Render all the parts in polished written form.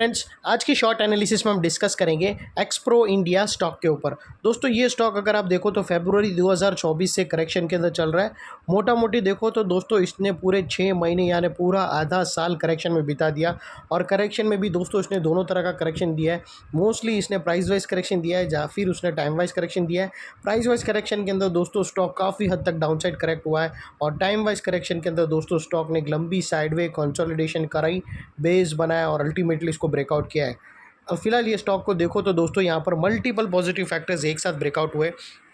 Friends, आज की short analysis में हम डिस्कस करेंगे एक्सप्रो इंडिया स्टॉक के ऊपर। दोस्तों, ये स्टॉक अगर आप देखो तो फरवरी 2024 से करेक्शन के अंदर चल रहा है। मोटा मोटी देखो तो दोस्तों इसने पूरे 6 महीने यानी पूरा आधा साल करेक्शन में बिता दिया। और करेक्शन में भी दोस्तों इसने दोनों तरह का करेक्शन दिया है। मोस्टली इसने प्राइस वाइज करेक्शन दिया है या फिर उसने टाइम वाइज करेक्शन दिया है। प्राइस वाइज करेक्शन के अंदर दोस्तों स्टॉक काफ़ी हद तक डाउन साइड करेक्ट हुआ है, और टाइम वाइज करेक्शन के अंदर दोस्तों स्टॉक ने एक लंबी साइडवे कंसोलिडेशन कराई, बेस बनाया और अल्टीमेटली इसको ब्रेकआउट किया है। अब फिलहाल ये स्टॉक को देखो तो दोस्तों यहाँ पर मल्टीपल पॉजिटिव फैक्टर्स एक साथ ब्रेकआउट हुए।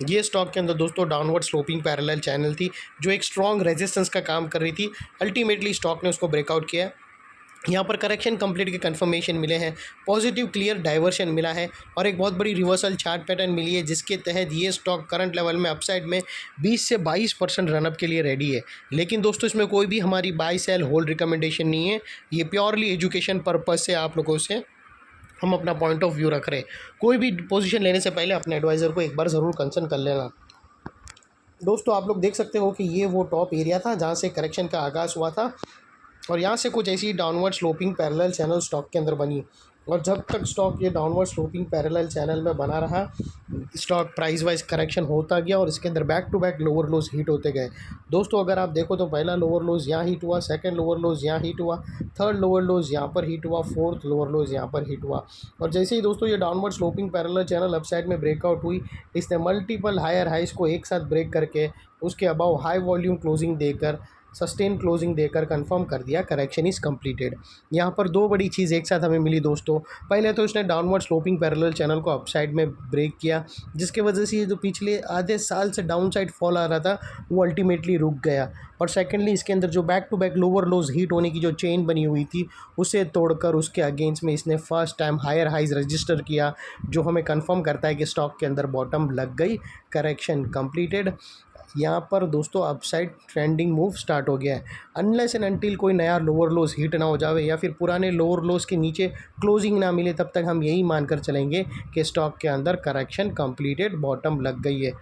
ये स्टॉक के अंदर दोस्तों डाउनवर्ड स्लोपिंग पैरेलल चैनल थी जो एक स्ट्रॉन्ग रेजिस्टेंस का काम कर रही थी। अल्टीमेटली स्टॉक ने उसको ब्रेकआउट किया है। यहाँ पर करेक्शन कंप्लीट के कंफर्मेशन मिले हैं, पॉजिटिव क्लियर डाइवर्शन मिला है और एक बहुत बड़ी रिवर्सल चार्ट पैटर्न मिली है, जिसके तहत ये स्टॉक करंट लेवल में अपसाइड में 20 से 22% रनअप के लिए रेडी है। लेकिन दोस्तों इसमें कोई भी हमारी बाय सेल होल्ड रिकमेंडेशन नहीं है। ये प्योरली एजुकेशन पर्पज़ से आप लोगों से हम अपना पॉइंट ऑफ व्यू रख रहे हैं। कोई भी पोजीशन लेने से पहले अपने एडवाइज़र को एक बार ज़रूर कंसर्न कर लेना। दोस्तों, आप लोग देख सकते हो कि ये वो टॉप एरिया था जहाँ से करेक्शन का आगाज़ हुआ था, और यहाँ से कुछ ऐसी downward sloping parallel channel stock के अंदर बनी। और जब तक स्टॉक ये डाउनवर्ड स्लोपिंग पैरेलल चैनल में बना रहा, स्टॉक प्राइस वाइज करेक्शन होता गया और इसके अंदर back to back lower lows hit होते गए। दोस्तों, अगर आप देखो तो पहला लोअर लोज यहाँ हिट हुआ, सेकंड लोअर लोज यहाँ हिट हुआ, थर्ड लोअर लोज यहाँ पर हिट हुआ, फोर्थ लोअर लोज यहाँ पर हिट हुआ। और जैसे ही दोस्तों ये downward sloping parallel channel upside में ब्रेकआउट हुई, इसने मल्टीपल हायर हाइज को एक साथ ब्रेक करके उसके अबाव हाई वॉल्यूम क्लोजिंग देकर, सस्टेन क्लोजिंग देकर कंफर्म कर दिया करेक्शन इज़ कंप्लीटेड। यहाँ पर दो बड़ी चीज़ एक साथ हमें मिली दोस्तों। पहले तो इसने डाउनवर्ड स्लोपिंग पैरेलल चैनल को अपसाइड में ब्रेक किया, जिसके वजह से ये जो पिछले आधे साल से डाउन साइड फॉल आ रहा था वो अल्टीमेटली रुक गया। और सेकेंडली इसके अंदर जो back to back lower lows hit होने की जो चेन बनी हुई थी उसे तोड़कर उसके अगेंस्ट में इसने first time higher highs register किया, जो हमें कंफर्म करता है कि स्टॉक के अंदर बॉटम लग गई, करेक्शन कंप्लीटेड। यहाँ पर दोस्तों अपसाइड ट्रेंडिंग मूव स्टार्ट हो गया है। अनलेस एंड अनटिल कोई नया लोअर लोज हिट ना हो जावे या फिर पुराने लोअर लोज के नीचे क्लोजिंग ना मिले, तब तक हम यही मानकर चलेंगे कि स्टॉक के अंदर करेक्शन कंप्लीटेड, बॉटम लग गई है।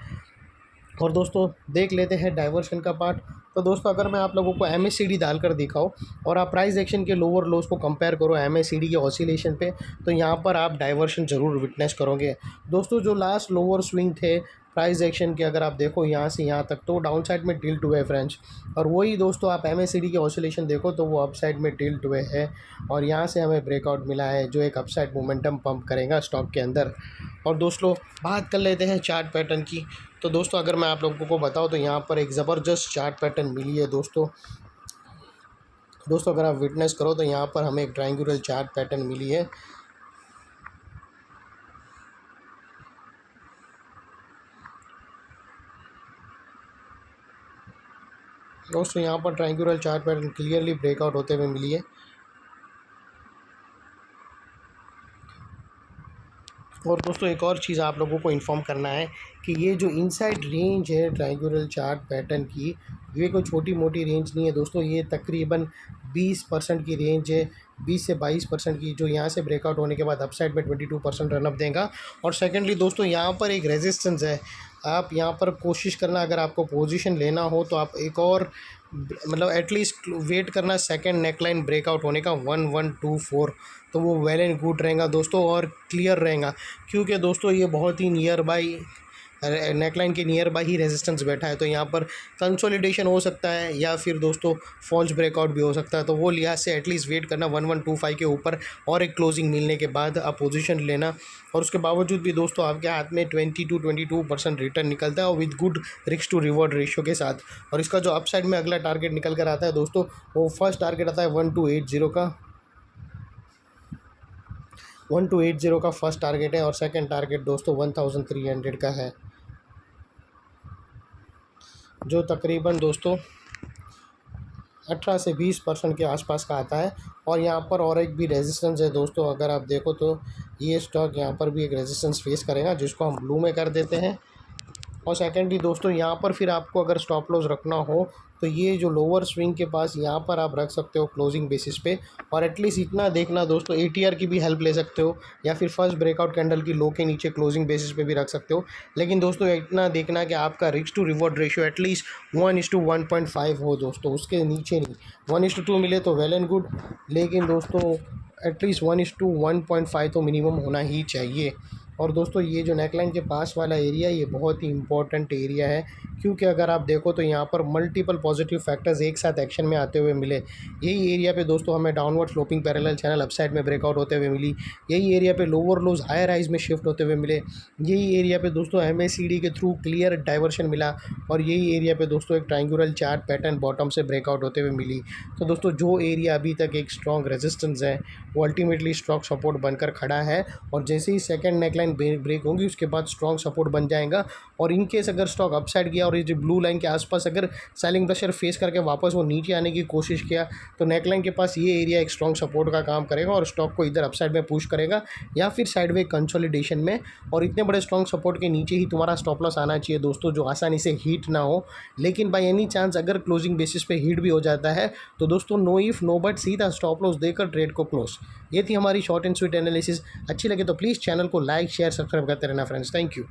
और दोस्तों देख लेते हैं डाइवर्शन का पार्ट। तो दोस्तों, अगर मैं आप लोगों को MACD डालकर दिखाऊं और आप प्राइस एक्शन के लोअर लोज को कंपेयर करो MACD के ऑसिलेशन पे, तो यहाँ पर आप डाइवर्शन ज़रूर विटनेस करोगे। दोस्तों, जो लास्ट लोअर स्विंग थे प्राइस एक्शन के, अगर आप देखो यहाँ से यहाँ तक, तो डाउन साइड में टिल्ट हुए फ्रेंड्स। और वही दोस्तों आप MACD के ऑसिलेशन देखो तो वो अपसाइड में टिल्ट हुए हैं, और यहाँ से हमें ब्रेकआउट मिला है जो एक अपसाइड मोमेंटम पंप करेगा स्टॉक के अंदर। और दोस्तों बात कर लेते हैं चार्ट पैटर्न की। तो दोस्तों, अगर मैं आप लोगों को बताऊं तो यहाँ पर एक ज़बरदस्त चार्ट पैटर्न मिली है दोस्तों। अगर आप विटनेस करो तो यहाँ पर हमें एक ट्रायंगुलर चार्ट पैटर्न मिली है। दोस्तों, यहाँ पर triangular chart pattern clearly breakout होते हुए मिली है। और दोस्तों एक और चीज़ आप लोगों को इन्फॉर्म करना है कि ये जो इनसाइड रेंज है ट्रायंगुलर चार्ट पैटर्न की, ये कोई छोटी मोटी रेंज नहीं है दोस्तों। ये तकरीबन 20% की रेंज है, 20 से 22% की, जो यहाँ से ब्रेकआउट होने के बाद अपसाइड में 22% रनअप देगा। और सेकेंडली दोस्तों यहाँ पर एक रेजिस्टेंस है। आप यहाँ पर कोशिश करना, अगर आपको पोजीशन लेना हो तो आप एक और एटलीस्ट वेट करना सेकंड नेकलाइन ब्रेकआउट होने का 1124, तो वो वेल एंड गुड रहेगा दोस्तों और क्लियर रहेगा। क्योंकि दोस्तों ये बहुत ही नियर बाई नेकलाइन के नियर बाई ही रेजिस्टेंस बैठा है, तो यहाँ पर कंसोलिडेशन हो सकता है या फिर दोस्तों फॉल्स ब्रेकआउट भी हो सकता है। तो वो लिहाज से एटलीस्ट वेट करना 1125 के ऊपर और एक क्लोजिंग मिलने के बाद आप पोजीशन लेना। और उसके बावजूद भी दोस्तों आपके हाथ में 22% रिटर्न निकलता है और with good risk to reward ratio के साथ। और इसका जो अपसाइड में अगला टारगेट निकल कर आता है दोस्तों, वो फर्स्ट टारगेट आता है 1280 का, 1280 का फर्स्ट टारगेट है। और सेकंड टारगेट दोस्तों 1300 का है, जो तकरीबन दोस्तों 18 से 20% के आसपास का आता है। और यहाँ पर और एक भी रेजिस्टेंस है दोस्तों। अगर आप देखो तो ये स्टॉक यहाँ पर भी एक रेजिस्टेंस फेस करेगा, जिसको हम ब्लू में कर देते हैं। और सेकेंडली दोस्तों यहाँ पर फिर आपको अगर स्टॉप लॉस रखना हो तो ये जो लोअर स्विंग के पास यहाँ पर आप रख सकते हो क्लोजिंग बेसिस पे। और एटलीस्ट इतना देखना दोस्तों, एटीआर की भी हेल्प ले सकते हो या फिर फर्स्ट ब्रेकआउट कैंडल की लो के नीचे क्लोजिंग बेसिस पे भी रख सकते हो। लेकिन दोस्तों इतना देखना कि आपका risk to reward ratio at least 1:1.5 हो दोस्तों, उसके नीचे नहीं। 1:2 मिले तो वेल एंड गुड, लेकिन दोस्तों एटलीस्ट 1:1.5 तो मिनिमम होना ही चाहिए। और दोस्तों ये जो नेकलाइन के पास वाला एरिया, ये बहुत ही इंपॉर्टेंट एरिया है, क्योंकि अगर आप देखो तो यहाँ पर मल्टीपल पॉजिटिव फैक्टर्स एक साथ एक्शन में आते हुए मिले। यही एरिया पे दोस्तों हमें downward sloping parallel channel upside में ब्रेकआउट होते हुए मिली। यही एरिया पे लोअर लोज हायर हाइज में शिफ्ट होते हुए मिले। यही एरिया पे दोस्तों MACD के थ्रू क्लियर डाइवर्शन मिला। और यही एरिया पे दोस्तों एक ट्रायंगुलर चार्ट पैटर्न बॉटम से ब्रेकआउट होते हुए मिली। तो दोस्तों जो एरिया अभी तक एक स्ट्रॉन्ग रेजिस्टेंस है, वो अल्टीमेटली स्ट्रॉन्ग सपोर्ट बनकर खड़ा है। और जैसे ही सेकंड नेकलाइन ब्रेक होगी उसके बाद स्ट्रॉन्ग सपोर्ट बन जाएगा। और इन केस अगर स्टॉक अपसाइड गया और ये जो ब्लू लाइन के आसपास अगर सेलिंग प्रेशर फेस करके वापस वो नीचे आने की कोशिश किया, तो नेकलाइन के पास ये एरिया एक स्ट्रॉन्ग सपोर्ट का काम करेगा और स्टॉक को इधर अपसाइड में पुश करेगा या फिर साइडवे कंसोलिडेशन में। और इतने बड़े स्ट्रॉन्ग सपोर्ट के नीचे ही तुम्हारा स्टॉप लॉस आना चाहिए दोस्तों, जो आसानी से हिट ना हो। लेकिन बाय एनी चांस अगर क्लोजिंग बेसिस पे हिट भी हो जाता है तो दोस्तों नो इफ नो बट, सीधा स्टॉप लॉस देकर ट्रेड को क्लोज। ये थी हमारी शॉर्ट एंड स्वीट एनालिसिस। अच्छी लगे तो प्लीज़ चैनल को लाइक शेयर सब्सक्राइब करते रहना फ्रेंड्स। Thank you.